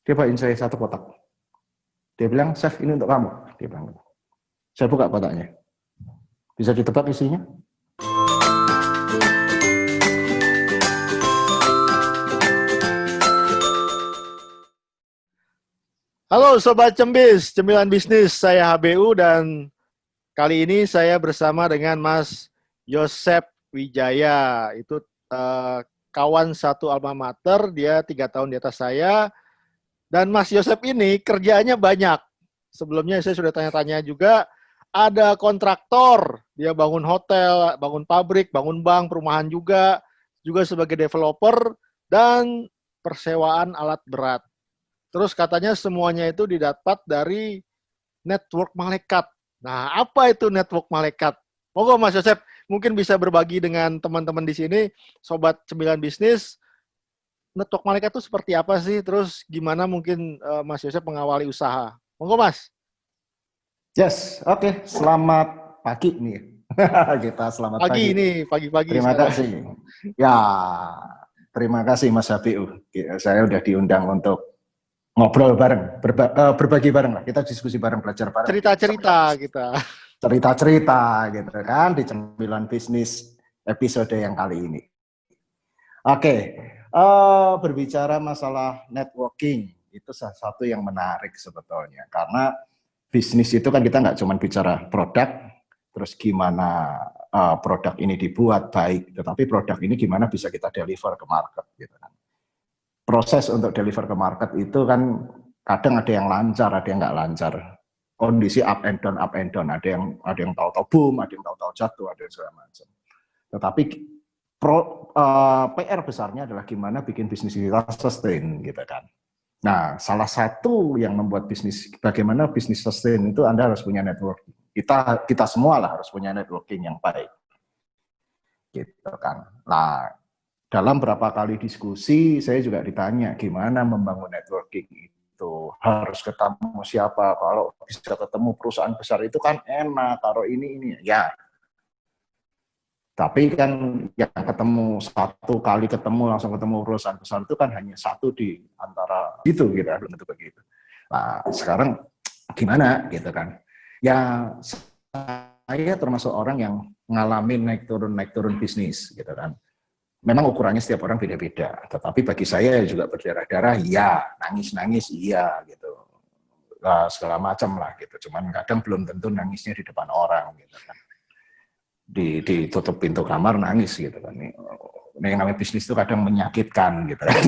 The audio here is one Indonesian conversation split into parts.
Dia bawain saya satu kotak. Dia bilang, chef ini untuk kamu. Dia bilang, saya buka kotaknya. Bisa ditebak isinya? Halo Sobat Cembis, Cemilan Bisnis, saya HBU dan kali ini saya bersama dengan Mas Yosep Wijaya. Itu kawan satu alma mater, dia 3 tahun di atas saya. Dan Mas Yosep ini kerjaannya banyak. Sebelumnya saya sudah tanya-tanya juga, ada kontraktor, dia bangun hotel, bangun pabrik, bangun bank, perumahan juga sebagai developer, dan persewaan alat berat. Terus katanya semuanya itu didapat dari network malaikat. Nah, apa itu network malaikat? Monggo Mas Yosep, mungkin bisa berbagi dengan teman-teman di sini, Sobat Cemilan Bisnis, network malaikat itu seperti apa sih? Terus gimana mungkin Mas Yosep mengawali usaha? Monggo Mas. Yes, oke. Selamat pagi nih. Kita selamat Pagi pagi. ini, pagi-pagi Terima sekarang. kasih. Ya, terima kasih Mas HBU. Saya udah diundang untuk ngobrol bareng, berbagi bareng lah. Kita diskusi bareng, belajar bareng. Cerita-cerita kita. Cerita-cerita gitu kan di Cemilan Bisnis episode yang kali ini. Oke, berbicara masalah networking itu salah satu yang menarik sebetulnya karena bisnis itu kan kita nggak cuma bicara produk, terus gimana produk ini dibuat baik, tetapi produk ini gimana bisa kita deliver ke market gitu kan. Proses untuk deliver ke market itu kan kadang ada yang lancar, ada yang nggak lancar. Kondisi up and down, ada yang tahu-tahu boom, ada yang tahu-tahu jatuh, ada yang segala macam. Tetapi PR besarnya adalah gimana bikin bisnis kita sustain gitu kan. Nah, salah satu yang membuat bisnis, bagaimana bisnis sustain itu Anda harus punya networking. Kita semua lah harus punya networking yang baik. Gitu kan. Nah, dalam berapa kali diskusi, saya juga ditanya gimana membangun networking itu. Harus ketemu siapa, kalau bisa ketemu perusahaan besar itu kan enak, kalau ini. Ya, tapi kan yang ketemu satu kali ketemu langsung ketemu perusahaan besar itu kan hanya satu di antara itu gitu, belum tentu begitu. Nah sekarang gimana gitu kan? Ya saya termasuk orang yang ngalamin naik turun bisnis gitu kan. Memang ukurannya setiap orang beda-beda, tetapi bagi saya juga berdarah-darah, iya, nangis-nangis, iya gitu. Nah, segala macam lah gitu. Cuman kadang belum tentu nangisnya di depan orang gitu kan. Ditutup pintu kamar nangis gitu kan. Ini yang namanya bisnis itu kadang menyakitkan gitu kan.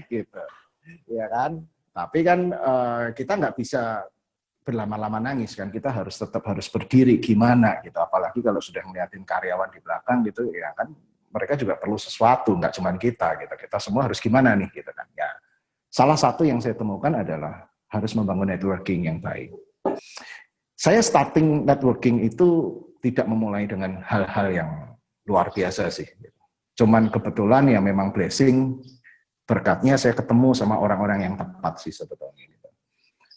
Gitu. Ya kan? Tapi kan kita nggak bisa berlama-lama nangis kan, kita tetap harus berdiri gimana gitu, apalagi kalau sudah ngeliatin karyawan di belakang gitu ya kan, mereka juga perlu sesuatu, nggak cuma kita semua harus gimana nih gitu kan. Ya, salah satu yang saya temukan adalah harus membangun networking yang baik. Saya starting networking itu tidak memulai dengan hal-hal yang luar biasa sih. Cuman kebetulan ya memang blessing, berkatnya saya ketemu sama orang-orang yang tepat sih sebetulnya.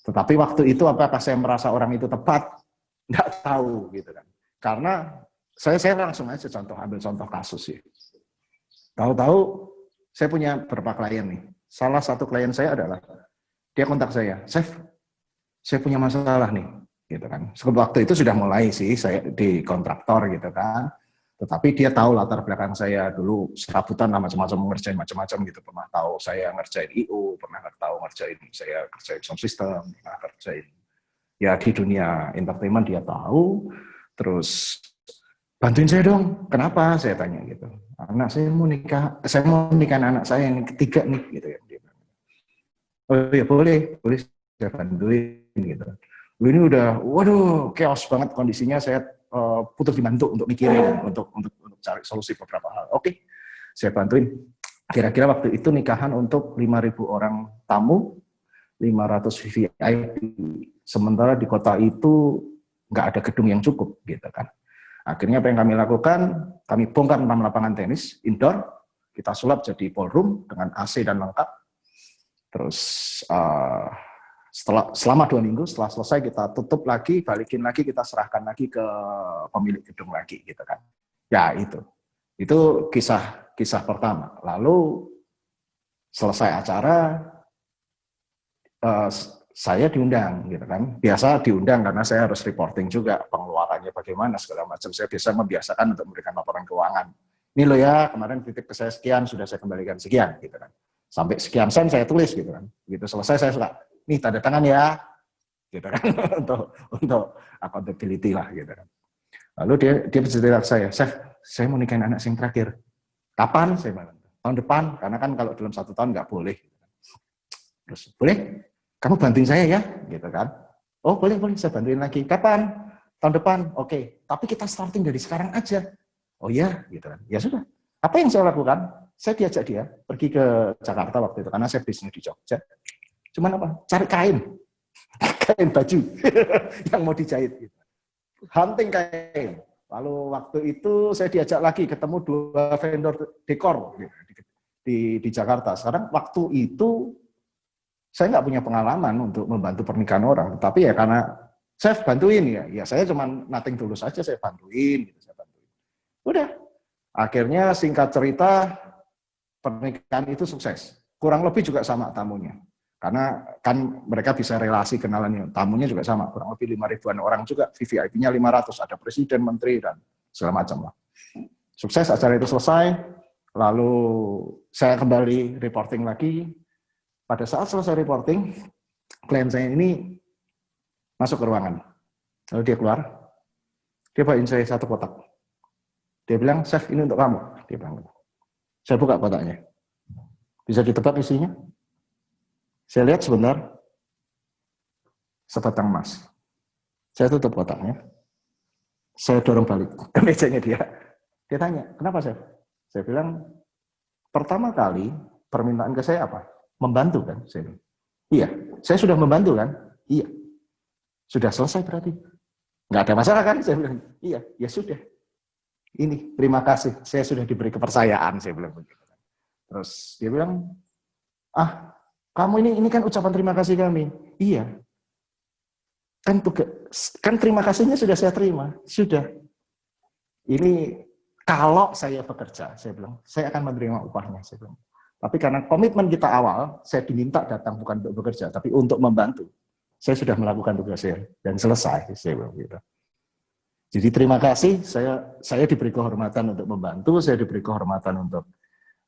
Tetapi waktu itu apakah saya merasa orang itu tepat? Nggak tahu gitu kan. Karena saya langsung aja ambil contoh kasus sih. Tahu-tahu saya punya beberapa klien nih. Salah satu klien saya adalah dia kontak saya, Chef, saya punya masalah nih, gitu kan. Waktu itu sudah mulai sih saya di kontraktor gitu kan. Tetapi dia tahu latar belakang saya dulu serabutan lah macam-macam, ngerjain macam-macam gitu. Pernah tahu saya ngerjain IO, pernah tahu saya kerjain sound system, pernah kerjain ya di dunia entertainment dia tahu. Terus bantuin saya dong, kenapa? Saya tanya gitu. Anak saya mau nikahin anak saya yang ketiga nih gitu ya. Oh ya boleh saya bantuin gitu. Ini udah, waduh, chaos banget kondisinya, saya butuh dibantu untuk mikirin, untuk cari solusi beberapa hal. Oke, saya bantuin. Kira-kira waktu itu nikahan untuk 5.000 orang tamu, 500 VIP. Sementara di kota itu nggak ada gedung yang cukup, gitu kan. Akhirnya apa yang kami lakukan, kami bongkar 6 lapangan tenis indoor, kita sulap jadi ballroom dengan AC dan lengkap. Terus selama 2 minggu setelah selesai kita tutup lagi, balikin lagi, kita serahkan lagi ke pemilik gedung lagi gitu kan. Ya itu kisah pertama. Lalu selesai acara, saya diundang gitu kan. Biasa diundang karena saya harus reporting juga pengeluarannya bagaimana segala macam. Saya biasa membiasakan untuk memberikan laporan keuangan. Ini loh ya, kemarin titip ke saya sekian, sudah saya kembalikan sekian gitu kan. Sampai sekian sen saya tulis gitu kan. Begitu selesai saya suka, nih tanda tangan ya, gitu kan. untuk accountability lah gitu kan. Lalu dia bercerita ke saya mau nikahin anak yang terakhir. Kapan? Saya bilang, tahun depan, karena kan kalau dalam 1 tahun nggak boleh. Terus, boleh? Kamu bantuin saya ya? Gitu kan. Oh boleh, saya bantuin lagi. Kapan? Tahun depan? Oke. Tapi kita starting dari sekarang aja. Oh iya, gitu kan. Ya sudah. Apa yang saya lakukan? Saya diajak dia pergi ke Jakarta waktu itu, karena saya bisnis di Jogja. Cuman apa? Cari kain. Kain baju yang mau dijahit. Gitu. Hunting kain. Lalu waktu itu saya diajak lagi ketemu 2 vendor dekor di Jakarta. Sekarang waktu itu saya nggak punya pengalaman untuk membantu pernikahan orang, tapi ya karena saya bantuin ya saya cuma nothing tulus aja, saya bantuin. Udah, akhirnya singkat cerita pernikahan itu sukses. Kurang lebih juga sama tamunya. Karena kan mereka bisa relasi kenalannya. Tamunya juga sama, kurang lebih 5.000-an orang juga. VVIP-nya 500, ada presiden, menteri, dan segala macam lah. Sukses, acara itu selesai. Lalu saya kembali reporting lagi. Pada saat selesai reporting, klien saya ini masuk ke ruangan. Lalu dia keluar. Dia bawain saya 1 kotak. Dia bilang, Chef, ini untuk kamu. Dia bilang, saya buka kotaknya. Bisa ditebak isinya? Saya lihat sebentar, sebatang emas. Saya tutup kotaknya. Saya dorong balik ke mejanya dia. Dia tanya, kenapa Chef? Saya bilang, pertama kali permintaan ke saya apa? Membantu kan? Saya bilang, iya, saya sudah membantu kan? Iya. Sudah selesai berarti? Nggak ada masalah kan? Saya bilang, iya, ya sudah. Ini, terima kasih, saya sudah diberi kepercayaan, saya bilang begitu. Terus dia bilang, kamu ini kan ucapan terima kasih kami. Iya. Kan terima kasihnya sudah saya terima, sudah. Ini kalau saya bekerja, saya bilang, saya akan menerima upahnya, saya bilang. Tapi karena komitmen kita awal, saya diminta datang bukan untuk bekerja, tapi untuk membantu. Saya sudah melakukan tugas saya dan selesai, saya bilang gitu. Jadi terima kasih, saya diberi kehormatan untuk membantu, saya diberi kehormatan untuk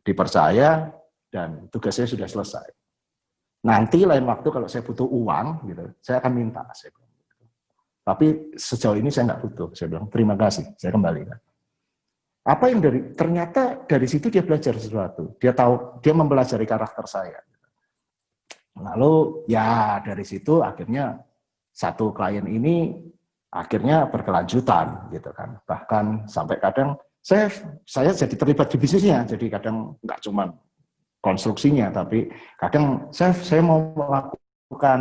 dipercaya, dan tugas saya sudah selesai. Nanti lain waktu kalau saya butuh uang, gitu, saya akan minta. Saya bilang. Tapi sejauh ini saya nggak butuh. Saya bilang terima kasih, saya kembalikan. Apa yang ternyata dari situ dia belajar sesuatu. Dia tahu, dia mempelajari karakter saya. Lalu ya dari situ akhirnya satu klien ini akhirnya berkelanjutan, gitu kan. Bahkan sampai kadang saya jadi terlibat di bisnisnya. Jadi kadang nggak cuma konstruksinya, tapi kadang saya mau melakukan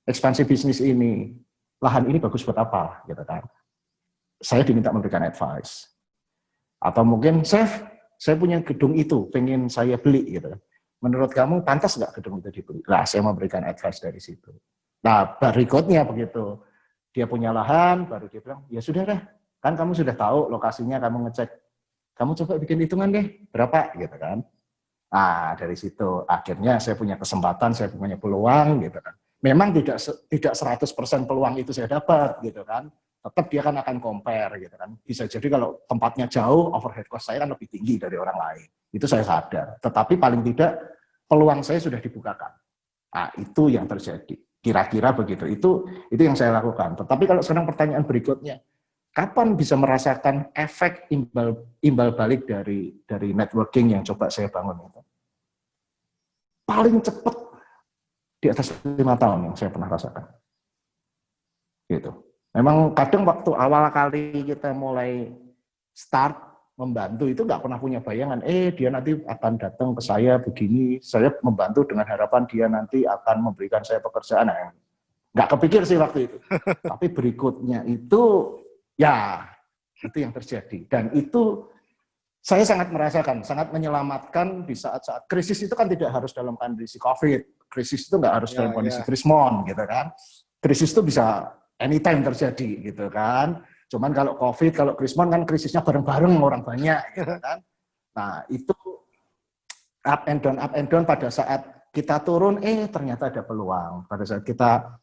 ekspansi bisnis ini, lahan ini bagus buat apa, gitu kan. Saya diminta memberikan advice. Atau mungkin, saya punya gedung itu, pengen saya beli, gitu. Menurut kamu pantas nggak gedung itu dibeli? Nah, saya memberikan advice dari situ. Nah, berikutnya begitu, dia punya lahan, baru dia bilang, ya sudah deh, kan kamu sudah tahu lokasinya, kamu ngecek, kamu coba bikin hitungan deh, berapa, gitu kan. Nah, dari situ akhirnya saya punya kesempatan, saya punya peluang gitu kan. Memang tidak 100% peluang itu saya dapat gitu kan. Tetap dia kan akan compare gitu kan. Bisa jadi kalau tempatnya jauh, overhead cost saya kan lebih tinggi dari orang lain. Itu saya sadar. Tetapi paling tidak peluang saya sudah dibukakan. Nah, itu yang terjadi. Kira-kira begitu. Itu yang saya lakukan. Tetapi kalau sekarang pertanyaan berikutnya, kapan bisa merasakan efek imbal balik dari networking yang coba saya bangun itu? Paling cepat di atas 5 tahun yang saya pernah rasakan. Gitu. Memang kadang waktu awal kali kita mulai start membantu itu nggak pernah punya bayangan, dia nanti akan datang ke saya begini, saya membantu dengan harapan dia nanti akan memberikan saya pekerjaan. Nah, nggak kepikir sih waktu itu. Tapi berikutnya itu, ya itu yang terjadi. Dan itu saya sangat merasakan, sangat menyelamatkan di saat-saat krisis itu kan tidak harus dalam kondisi COVID. Krisis itu nggak harus dalam kondisi krismon, gitu kan. Krisis itu bisa anytime terjadi, gitu kan. Cuman kalau COVID, kalau krismon kan krisisnya bareng-bareng orang banyak, gitu kan. Nah itu up and down pada saat kita turun, ternyata ada peluang. Pada saat kita,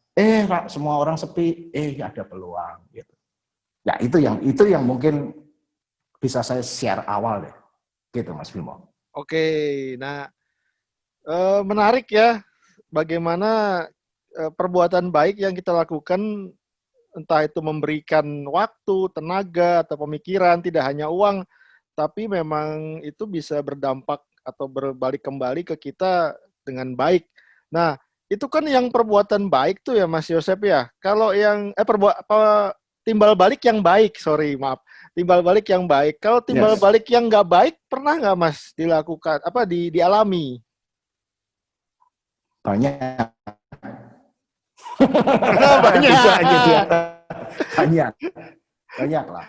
semua orang sepi, ada peluang. Gitu. Ya itu yang mungkin bisa saya share awal deh, gitu Mas Bimo. Oke, nah menarik ya, bagaimana perbuatan baik yang kita lakukan, entah itu memberikan waktu, tenaga, atau pemikiran, tidak hanya uang, tapi memang itu bisa berdampak atau berbalik kembali ke kita dengan baik. Nah, itu kan yang perbuatan baik tuh ya Mas Yosep ya. Kalau yang timbal balik yang baik, timbal balik yang baik. Kalau timbal balik yang nggak baik, pernah nggak Mas dilakukan, dialami? Banyak. Banyak lah.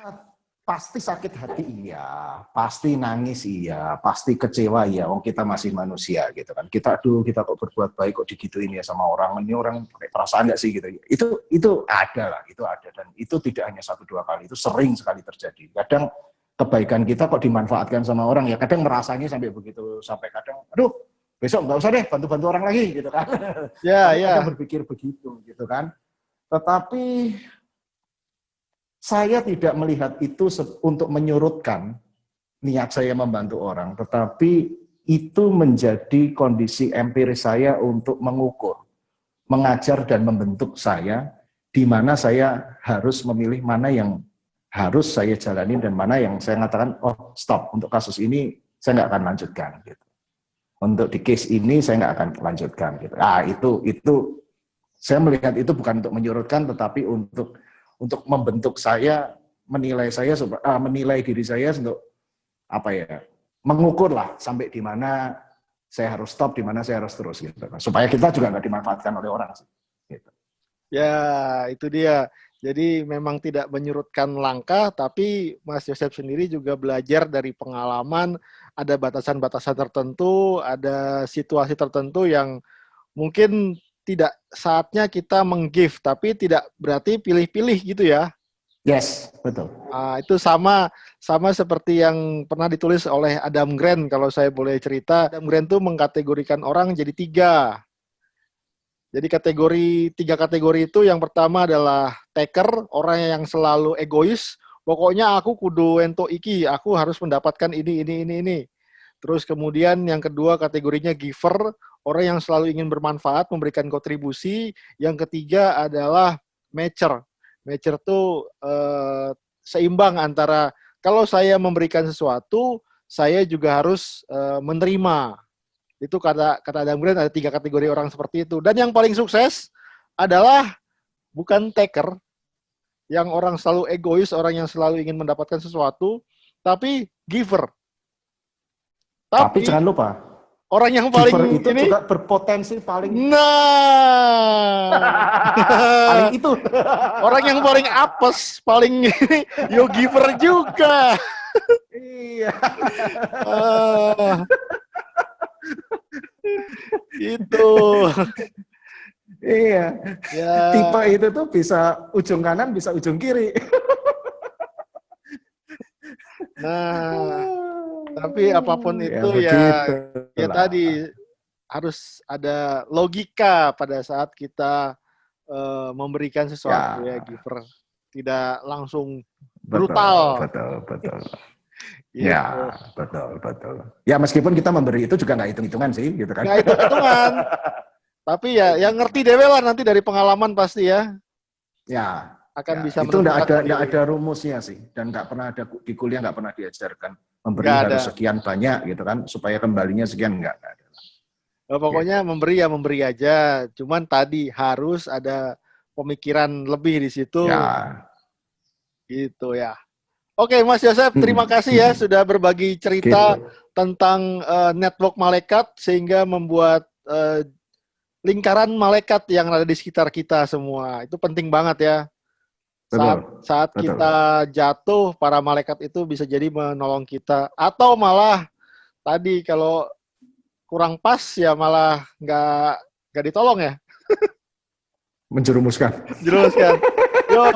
Pasti sakit hati iya, pasti nangis iya, pasti kecewa iya. Wong kita masih manusia gitu kan. Kita kok berbuat baik kok digituin ya sama orang. Ini orang pakai perasaan nggak sih gitu. Itu ada lah, itu ada, dan itu tidak hanya 1-2 kali, itu sering sekali terjadi. Kadang kebaikan kita kok dimanfaatkan sama orang ya. Kadang merasanya sampai begitu, sampai kadang, aduh besok nggak usah deh bantu orang lagi gitu kan. Ya. Kadang berpikir begitu gitu kan. Tetapi saya tidak melihat itu untuk menyurutkan niat saya membantu orang, tetapi itu menjadi kondisi empiris saya untuk mengukur, mengajar dan membentuk saya, di mana saya harus memilih mana yang harus saya jalani dan mana yang saya mengatakan, oh stop, untuk kasus ini saya nggak akan lanjutkan. Gitu. Untuk di case ini saya nggak akan lanjutkan. Gitu. Nah itu saya melihat itu bukan untuk menyurutkan, tetapi untuk membentuk saya, menilai diri saya untuk mengukur lah sampai di mana saya harus stop, di mana saya harus terus gitu. Supaya kita juga nggak dimanfaatkan oleh orang gitu. Ya, itu dia. Jadi memang tidak menyurutkan langkah, tapi Mas Yosep sendiri juga belajar dari pengalaman, ada batasan-batasan tertentu, ada situasi tertentu yang mungkin tidak saatnya kita meng-give, tapi tidak berarti pilih-pilih gitu ya. Yes, betul. Itu sama seperti yang pernah ditulis oleh Adam Grant, kalau saya boleh cerita. Adam Grant itu mengkategorikan orang jadi 3. Jadi 3 kategori itu, yang pertama adalah taker, orang yang selalu egois. Pokoknya aku kudu ento iki, aku harus mendapatkan ini. Terus kemudian yang kedua kategorinya giver, orang yang selalu ingin bermanfaat, memberikan kontribusi. Yang ketiga adalah matcher. Matcher itu seimbang antara kalau saya memberikan sesuatu, saya juga harus menerima. Itu kata Adam Grant, ada 3 kategori orang seperti itu. Dan yang paling sukses adalah bukan taker, yang orang selalu egois, orang yang selalu ingin mendapatkan sesuatu, tapi giver. Tapi jangan lupa, orang yang paling itu ini juga berpotensi paling paling itu. Orang yang paling apes, paling yo giver juga. Iya. Itu. Iya. Ya. Tipe itu tuh bisa ujung kanan, bisa ujung kiri. Nah, tapi apapun itu ya tadi harus ada logika pada saat kita memberikan sesuatu ya giver, tidak langsung brutal. Betul. Ya, betul. Ya meskipun kita memberi itu juga nggak hitung-hitungan sih, gitu kan? Nggak hitung-hitungan. Tapi ya yang ngerti dewe lah nanti dari pengalaman pasti ya. Ya. Akan bisa itu nggak ada rumusnya sih, dan nggak pernah ada di kuliah, nggak pernah diajarkan memberi harus sekian banyak gitu kan, supaya kembalinya sekian nggak ada. Pokoknya memberi aja. Cuman tadi harus ada pemikiran lebih di situ. Ya. Gitu ya. Oke, Mas Yosep, terima kasih ya sudah berbagi cerita tentang network malaikat sehingga membuat lingkaran malaikat yang ada di sekitar kita semua. Itu penting banget ya. Saat kita jatuh, para malaikat itu bisa jadi menolong kita. Atau malah tadi kalau kurang pas ya malah nggak ditolong ya. Menjerumuskan. Yo,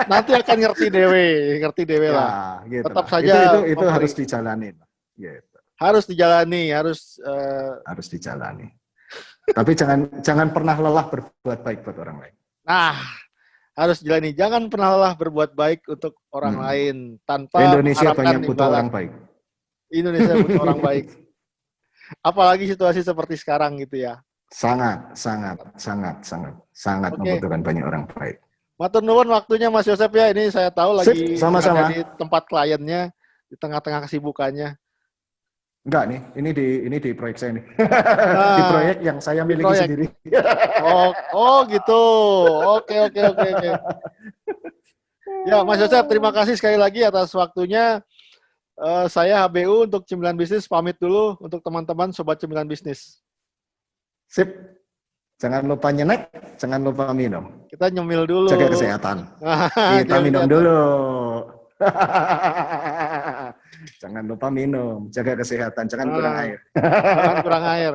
nanti akan ngerti dewe ya, lah. Gitu Tetap lah. saja itu harus dijalani. Gitu. Harus dijalani, harus dijalani. Tapi jangan pernah lelah berbuat baik buat orang lain. Nah, harus jalani. Jangan pernah lelah berbuat baik untuk orang lain tanpa Indonesia mengharapkan banyak butuh imbalan. orang baik. Indonesia butuh orang baik. Apalagi situasi seperti sekarang gitu ya. Sangat membutuhkan banyak orang baik. Matur nuwun waktunya Mas Yosep ya. Ini saya tahu lagi sama-sama ada di tempat kliennya di tengah-tengah kesibukannya. Enggak nih, ini di proyek saya nih. Di proyek yang saya miliki sendiri. Oh gitu. Oke. Ya Mas Yosep, terima kasih sekali lagi atas waktunya. Saya HBU untuk Cemilan Bisnis pamit dulu untuk teman-teman Sobat Cemilan Bisnis. Sip. Jangan lupa nyenek, jangan lupa minum. Kita nyemil dulu. Jaga kesehatan. Kita minum dulu. Jangan lupa minum, jaga kesehatan, jangan kurang air. Jangan kurang air.